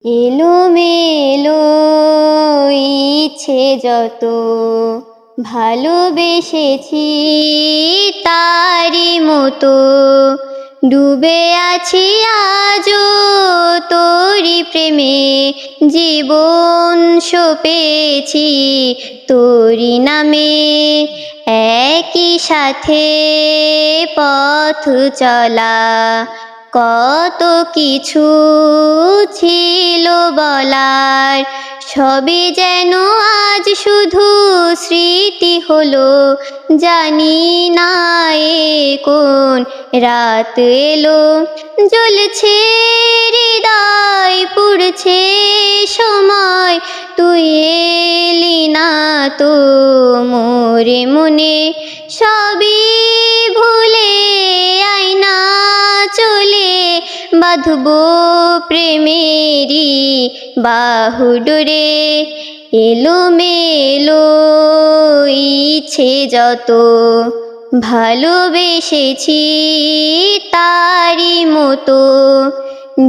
এলোমেলো ইচ্ছে যত ভালোবেসেছি তারি মতো ডুবে আছি আজও তোরি প্রেমে জীবন সপেছি তোরি নামে একই সাথে পথ চলা কত কিছু ছিল বলার সবই যেন আজ শুধু স্মৃতি হলো জানি না কোন রাত এলো জ্বলছে হৃদয় পুড়ছে সময় তুই এলি না তো মোরে মনে সবই ভুলে আয়না চলে বাঁধবো প্রেমেরি বাহুডোরে এলোমেলো ইচ্ছে যত ভালোবেসেছি তারি মতো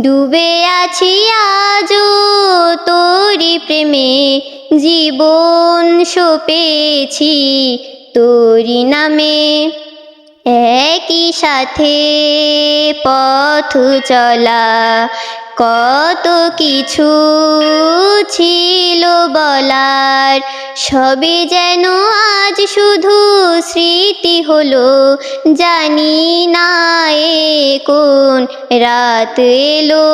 ডুবে আছি আজও তোরি প্রেমে জীবন সপেছি তোরি নামে একই সাথে পথ চলা কত কিছু ছিল বলার সবই যেন আজ শুধু স্মৃতি হলো জানি না কোন রাত এলো।